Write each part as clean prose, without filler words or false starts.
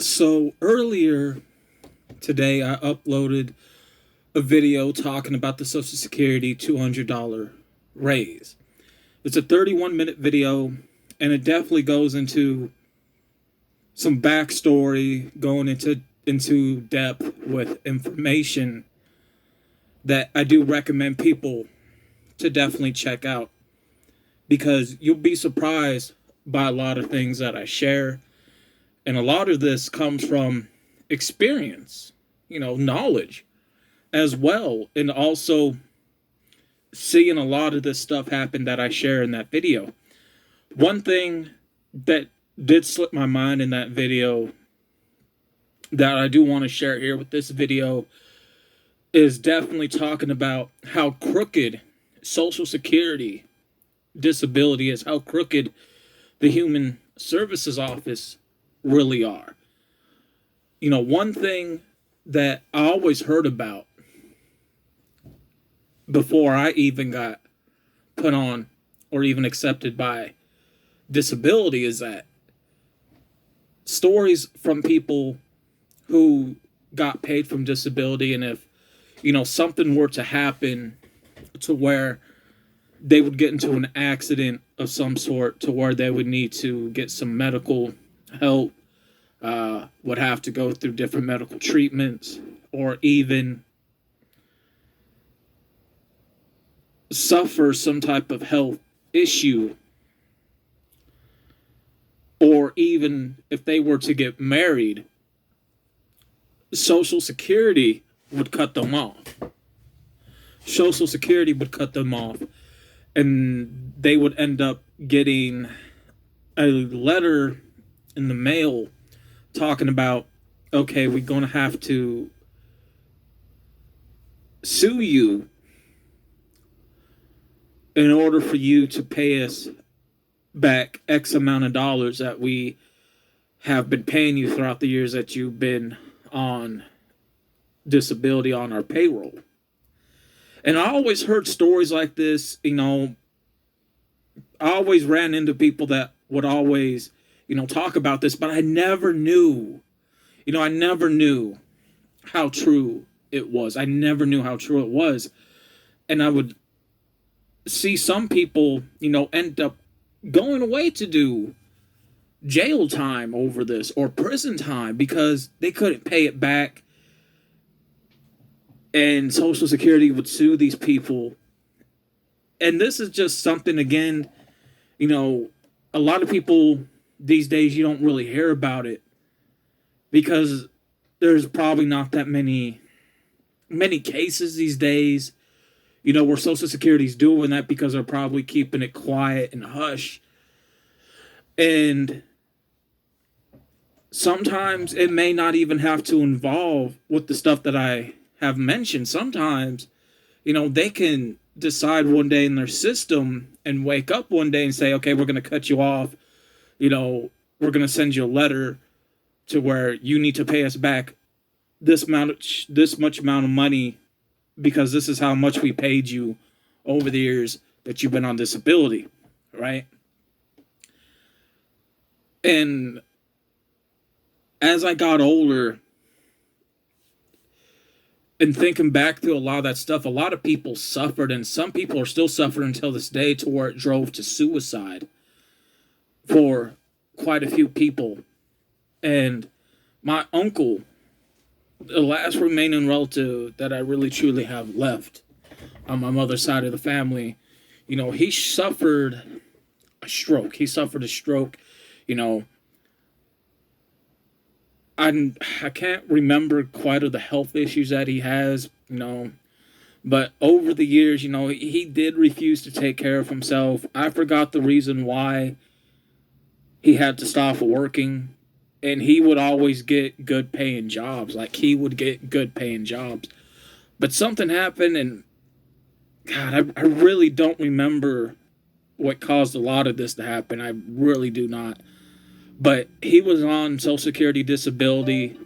So earlier today, I uploaded a video talking about the Social Security $200 raise. It's a 31-minute video, and it definitely goes into some backstory, going into depth with information that I do recommend people to definitely check out because you'll be surprised by a lot of things that I share, and a lot of this comes from experience, knowledge as well, and also seeing a lot of this stuff happen that I share in that video. One thing that did slip my mind in that video that I do want to share here with this video is definitely talking about how crooked Social Security disability is, how crooked the Human Services Office really are. One thing that I always heard about before I even got put on or even accepted by disability is that stories from people who got paid from disability, and if something were to happen to where they would get into an accident of some sort to where they would need to get some medical help, would have to go through different medical treatments, or even suffer some type of health issue, or even if they were to get married, Social Security would cut them off. Social Security would cut them off, and they would end up getting a letter in the mail talking about, okay, we're going to have to sue you in order for you to pay us back X amount of dollars that we have been paying you throughout the years that you've been on disability on our payroll. And I always heard stories like this. I always ran into people that would always, talk about this, but I never knew, I never knew how true it was. I never knew how true it was. And I would see some people, end up going away to do jail time over this or prison time because they couldn't pay it back. And Social Security would sue these people. And this is just something, again, a lot of people these days, you don't really hear about it because there's probably not that many cases these days, where Social Security's doing that because they're probably keeping it quiet and hush. And sometimes it may not even have to involve with the stuff that I have mentioned. Sometimes, they can decide one day in their system and wake up one day and say, okay, we're going to cut you off. We're going to send you a letter to where you need to pay us back this much amount of money because this is how much we paid you over the years that you've been on disability, right? And as I got older and thinking back to a lot of that stuff, a lot of people suffered, and some people are still suffering until this day to where it drove to suicide for quite a few people. And my uncle, the last remaining relative that I really truly have left on my mother's side of the family, he suffered a stroke. I can't remember quite of the health issues that he has, but over the years, he did refuse to take care of himself. I forgot the reason why he had to stop working, and he would always get good paying jobs. But something happened, and God, I really don't remember what caused a lot of this to happen. I really do not. But he was on Social Security disability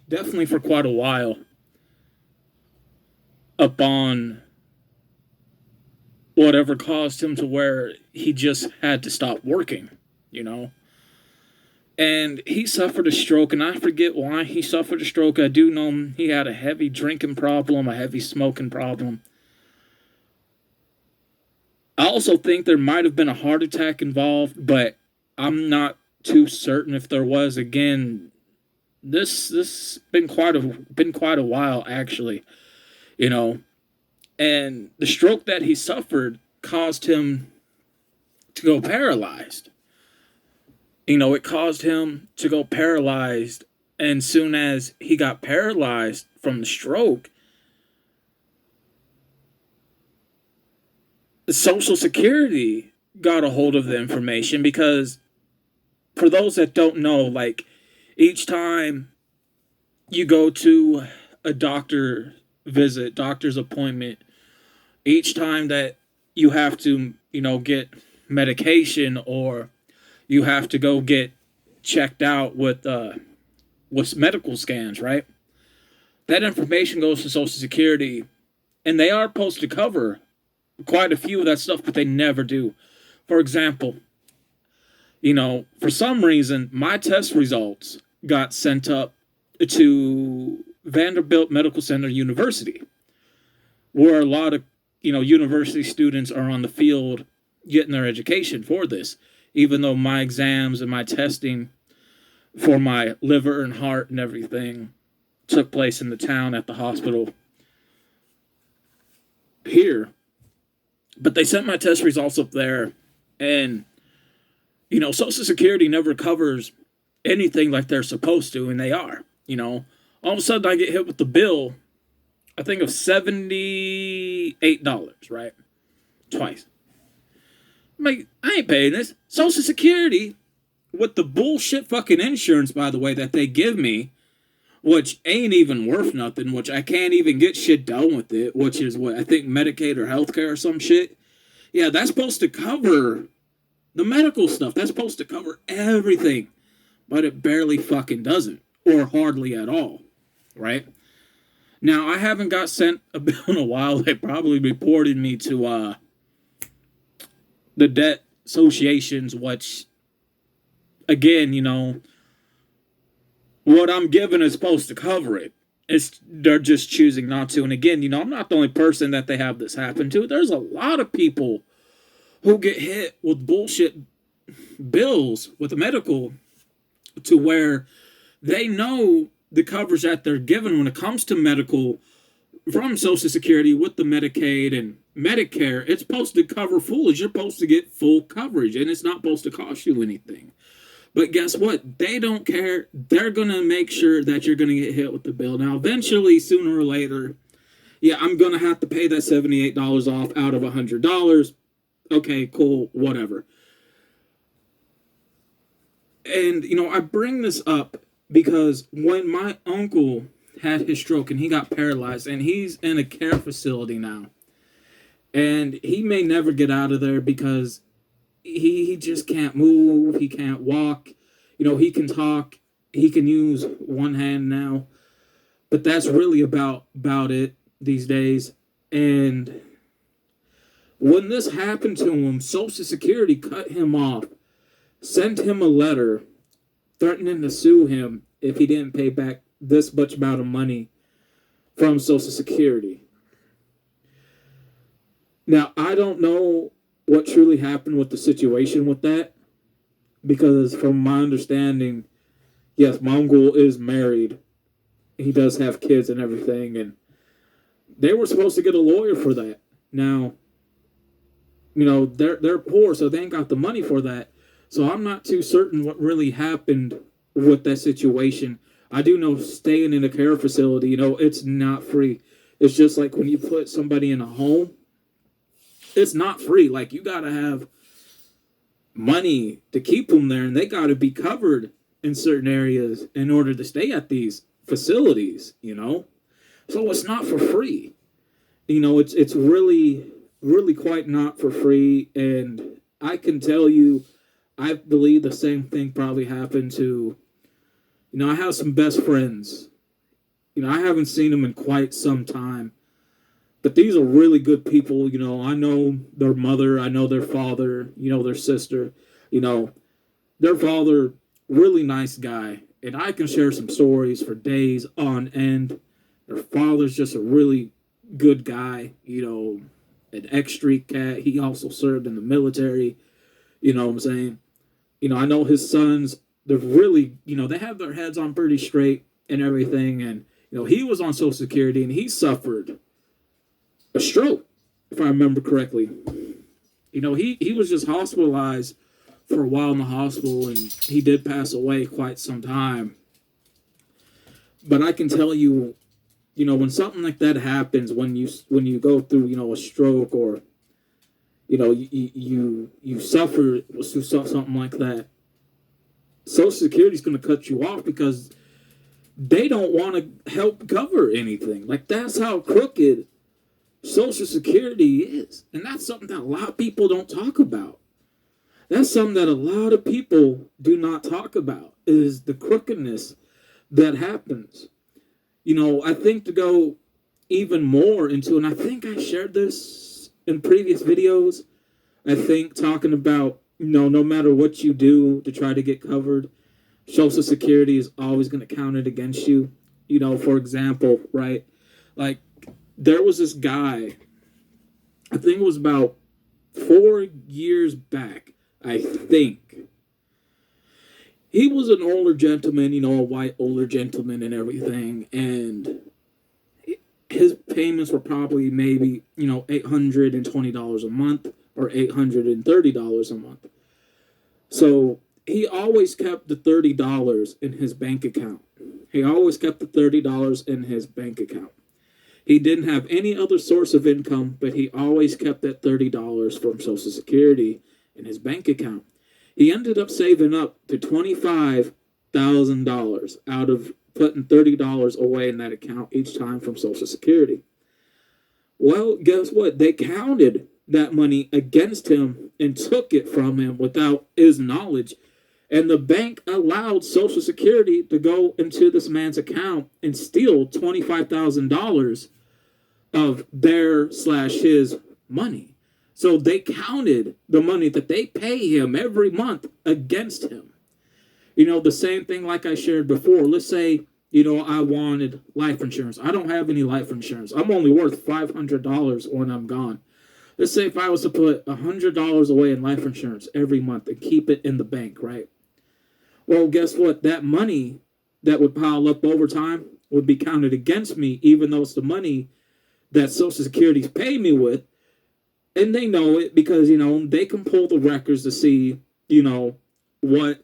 definitely for quite a while, up on whatever caused him to where he just had to stop working, And he suffered a stroke, and I forget why he suffered a stroke. I do know he had a heavy drinking problem, a heavy smoking problem. I also think there might have been a heart attack involved, but I'm not too certain if there was. Again, this been quite a while actually, you know. And the stroke that he suffered caused him to go paralyzed. It caused him to go paralyzed, and soon as he got paralyzed from the stroke, the Social Security got a hold of the information because, for those that don't know, like, each time you go to a doctor's appointment, each time that you have to, get medication, or you have to go get checked out with medical scans, right? That information goes to Social Security, and they are supposed to cover quite a few of that stuff, but they never do. For example, for some reason, my test results got sent up to Vanderbilt Medical Center University, where a lot of, university students are on the field getting their education for this, even though my exams and my testing for my liver and heart and everything took place in the town at the hospital here. But they sent my test results up there, and Social Security never covers anything like they're supposed to, and they are. All of a sudden I get hit with the bill, I think of $78, right? Twice. I'm like, I ain't paying this. Social Security, with the bullshit fucking insurance, by the way, that they give me, which ain't even worth nothing, which I can't even get shit done with it, which is what I think Medicaid or healthcare or some shit. Yeah, that's supposed to cover the medical stuff. That's supposed to cover everything, but it barely fucking doesn't, or hardly at all, right? Now, I haven't got sent a bill in a while. They probably reported me to the debt associations, which, again, what I'm given is supposed to cover it. They're just choosing not to. And again, I'm not the only person that they have this happen to. There's a lot of people who get hit with bullshit bills with the medical, to where they know the coverage that they're given when it comes to medical from Social Security with the Medicaid and Medicare. It's supposed to cover full. You're supposed to get full coverage, and it's not supposed to cost you anything. But guess what? They don't care. They're going to make sure that you're going to get hit with the bill. Now, eventually, sooner or later, yeah, I'm going to have to pay that $78 off out of $100. Okay, cool, whatever. And, I bring this up because when my uncle had his stroke and he got paralyzed, and he's in a care facility now, and he may never get out of there because he just can't move, he can't walk, he can talk, he can use one hand now, but that's really about it these days. And when this happened to him, Social Security cut him off, sent him a letter threatening to sue him if he didn't pay back this much amount of money from Social Security. Now, I don't know what truly happened with the situation with that, because from my understanding, yes, my uncle is married. He does have kids and everything, and they were supposed to get a lawyer for that. Now, they're poor, so they ain't got the money for that. So I'm not too certain what really happened with that situation. I do know staying in a care facility, it's not free. It's just like when you put somebody in a home, it's not free. Like, you got to have money to keep them there, and they got to be covered in certain areas in order to stay at these facilities, So it's not for free. It's really, really quite not for free. And I can tell you, I believe the same thing probably happened to, I have some best friends. I haven't seen them in quite some time. But these are really good people. I know their mother, I know their father, their sister. Their father really nice guy. And I can share some stories for days on end. Their father's just a really good guy, an X Street cat. He also served in the military, you know what I'm saying? I know his sons, they're really, they have their heads on pretty straight and everything. And, he was on Social Security and he suffered a stroke, if I remember correctly. He was just hospitalized for a while in the hospital, and he did pass away quite some time. But I can tell you, when something like that happens, when you go through, a stroke, or you suffer through something like that, Social Security is going to cut you off because they don't want to help cover anything. Like, that's how crooked Social Security is, and that's something that a lot of people don't talk about. That's something that a lot of people do not talk about, is the crookedness that happens. I think to go even more into, and I think I shared this in previous videos, I think talking about, no matter what you do to try to get covered, Social Security is always going to count it against you. For example, right? Like, there was this guy, I think it was about 4 years back, I think. He was an older gentleman, a white older gentleman and everything, and his payments were probably maybe, $820 a month or $830 a month. So he always kept the $30 in his bank account. He always kept the $30 in his bank account. He didn't have any other source of income, but he always kept that $30 from Social Security in his bank account. He ended up saving up to $25,000 out of putting $30 away in that account each time from Social Security. Well, guess what? They counted that money against him and took it from him without his knowledge. And the bank allowed Social Security to go into this man's account and steal $25,000 of their/his money. So they counted the money that they pay him every month against him. The same thing like I shared before. Let's say, I wanted life insurance. I don't have any life insurance. I'm only worth $500 when I'm gone. Let's say if I was to put $100 away in life insurance every month and keep it in the bank, right? Well, guess what? That money that would pile up over time would be counted against me, even though it's the money that Social Security's paid me with. And they know it because, they can pull the records to see, what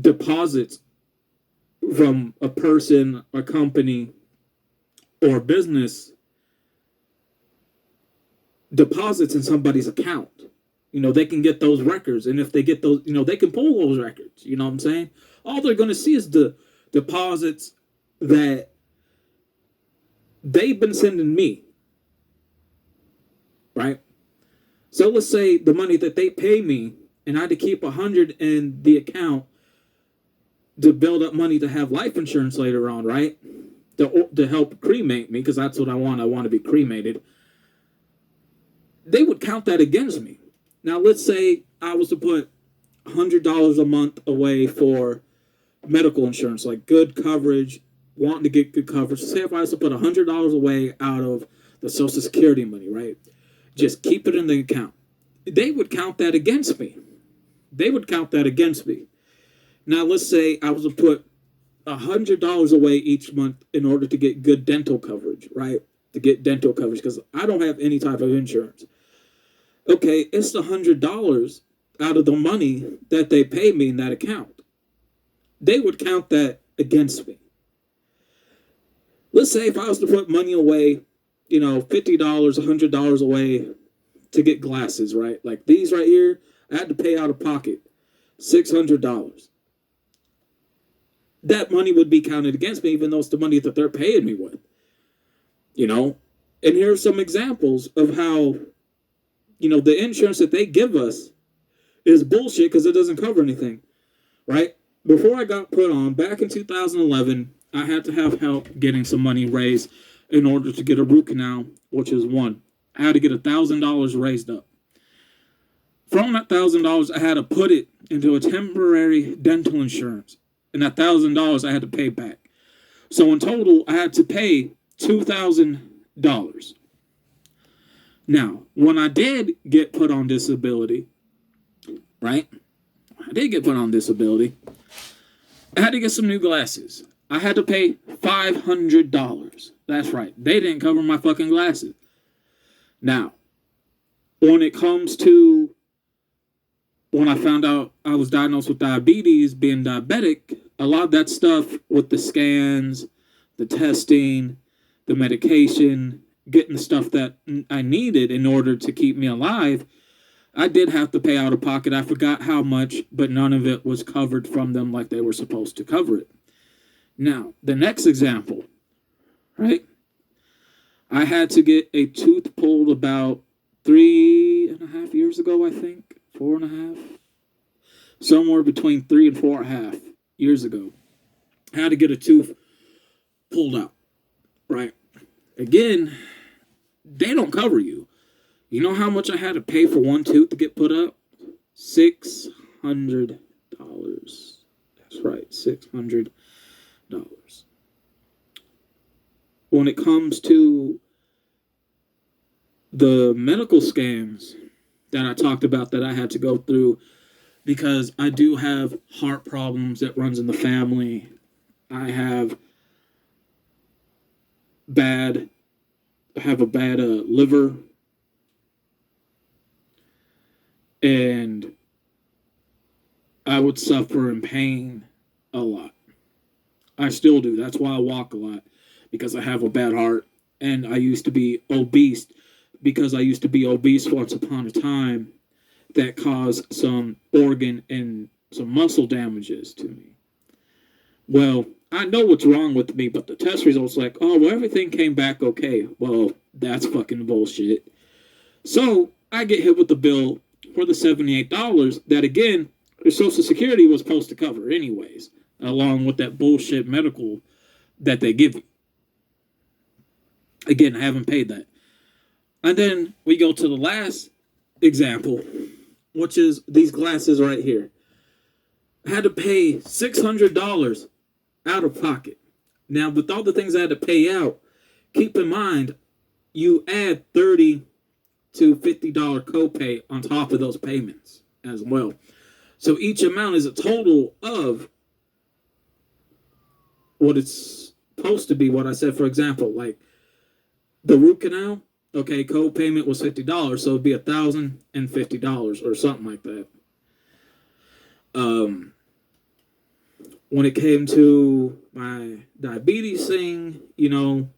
deposits from a person, a company, or a business deposits in somebody's account. They can get those records. And if they get those, they can pull those records. You know what I'm saying? All they're going to see is the deposits that they've been sending me. Right? So let's say the money that they pay me, and I had to keep 100 in the account to build up money to have life insurance later on, right? To help cremate me, because that's what I want. I want to be cremated. They would count that against me. Now, let's say I was to put $100 a month away for medical insurance, like good coverage, wanting to get good coverage. Say if I was to put $100 away out of the Social Security money, right? Just keep it in the account. They would count that against me. They would count that against me. Now, let's say I was to put $100 away each month in order to get good dental coverage, right? To get dental coverage, because I don't have any type of insurance. Okay, it's the $100 out of the money that they pay me in that account. They would count that against me. Let's say if I was to put money away, $50, $100 away to get glasses, right? Like these right here, I had to pay out of pocket $600. That money would be counted against me, even though it's the money that they're paying me with. And here are some examples of how, the insurance that they give us is bullshit because it doesn't cover anything, right? Before I got put on, back in 2011, I had to have help getting some money raised in order to get a root canal, which is one. I had to get $1,000 raised up. From that $1,000, I had to put it into a temporary dental insurance, and $1,000 I had to pay back. So in total, I had to pay $2,000. Now, when I did get put on disability, right? I did get put on disability. I had to get some new glasses. I had to pay $500. That's right. They didn't cover my fucking glasses. Now, when it comes to when I found out I was diagnosed with diabetes, being diabetic, a lot of that stuff with the scans, the testing, the medication, getting the stuff that I needed in order to keep me alive, I did have to pay out of pocket. I forgot how much, but none of it was covered from them like they were supposed to cover it. Now, the next example, right? I had to get a tooth pulled about 3.5 years ago, I think. 4.5. Somewhere between 3 and 4.5 years ago. I had to get a tooth pulled out, right? Again, they don't cover you. You know how much I had to pay for one tooth to get put up? $600. That's right, $600. When it comes to the medical scams that I talked about that I had to go through, because I do have heart problems that runs in the family. I have a bad liver, and I would suffer in pain a lot. I still do. That's why I walk a lot, because I have a bad heart, and I used to be obese, because I used to be obese once upon a time, that caused some organ and some muscle damages to me. Well, I know what's wrong with me, but the test results like, oh, well, everything came back okay. Well, that's fucking bullshit. So I get hit with the bill for the $78 that, again, the Social Security was supposed to cover anyways, along with that bullshit medical that they give you. Again, I haven't paid that. And then we go to the last example, which is these glasses right here. I had to pay $600 out of pocket. Now, with all the things I had to pay out, keep in mind, you add $30 to $50 copay on top of those payments as well. So each amount is a total of what it's supposed to be. What I said, for example, like the root canal, okay, co-payment was $50, so it'd be $1,050 or something like that. When it came to my diabetes thing, again,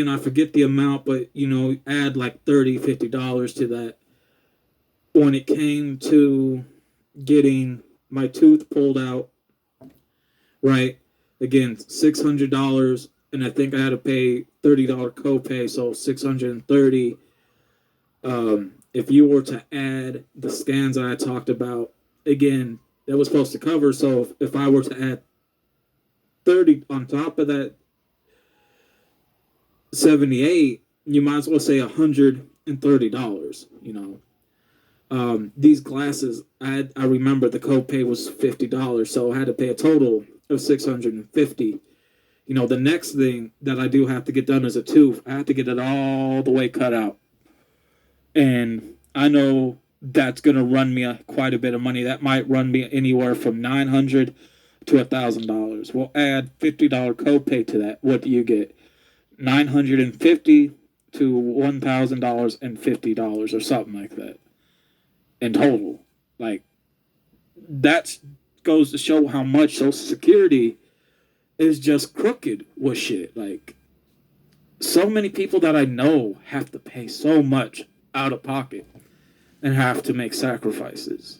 I forget the amount, but add like $30, $50 to that. When it came to getting my tooth pulled out, right? Again, $600, and I think I had to pay $30 copay, so $630. If you were to add the scans that I talked about, again, that was supposed to cover. So if I were to add 30 on top of that 78, you might as well say $130. These glasses, I remember the copay was $50, so I had to pay a total of $650. The next thing that I do have to get done is a tooth. I have to get it all the way cut out. And I know that's going to run me quite a bit of money. That might run me anywhere from $900 to $1,000. We'll add $50 copay to that. What do you get? $950 to $1,050 or something like that in total. Like, that goes to show how much Social Security is just crooked with shit. Like, so many people that I know have to pay so much out of pocket and have to make sacrifices.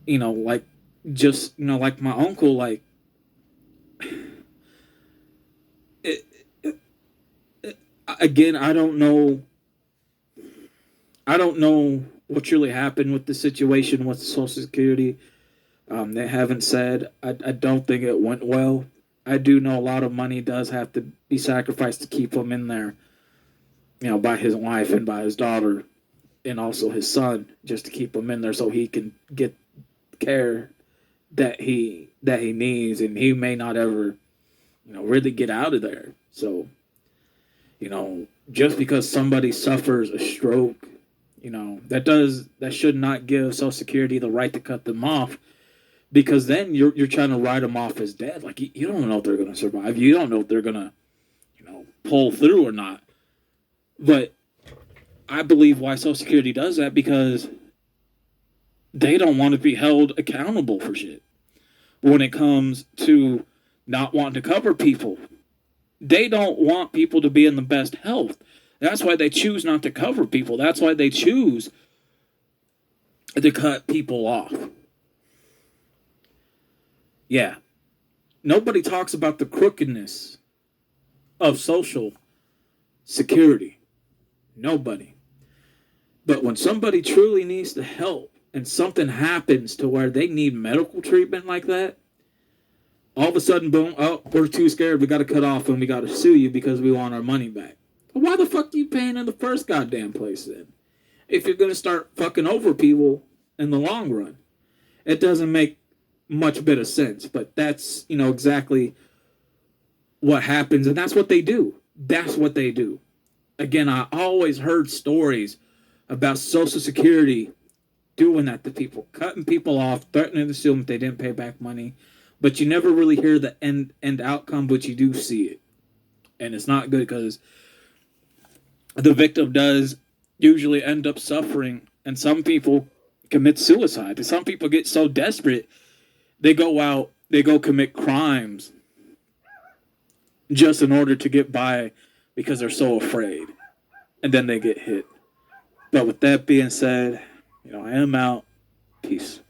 Like, just, like my uncle, like, again, I don't know what really happened with the situation with Social Security. They haven't said. I don't think it went well. I do know a lot of money does have to be sacrificed to keep him in there, by his wife and by his daughter. and also his son, just to keep him in there so he can get care that he needs, and he may not ever, really get out of there. So, just because somebody suffers a stroke, that should not give Social Security the right to cut them off, because then you're trying to write them off as dead. Like, you don't know if they're going to survive. You don't know if they're going to, pull through or not. But I believe why Social Security does that, because they don't want to be held accountable for shit. When it comes to not wanting to cover people, they don't want people to be in the best health. That's why they choose not to cover people. That's why they choose to cut people off. Yeah. Nobody talks about the crookedness of Social Security. Nobody. But when somebody truly needs the help and something happens to where they need medical treatment like that, all of a sudden, boom, oh, we're too scared, we got to cut off and we got to sue you because we want our money back. Well, why the fuck are you paying in the first goddamn place then? If you're going to start fucking over people in the long run. It doesn't make much bit of sense, but that's, exactly what happens, and that's what they do. That's what they do. Again, I always heard stories about Social Security doing that to people, cutting people off, threatening to sue them if they didn't pay back money. But you never really hear the end outcome, but you do see it. And it's not good, because the victim does usually end up suffering, and some people commit suicide. Some people get so desperate, they go commit crimes just in order to get by, because they're so afraid. And then they get hit. But with that being said, I am out. Peace.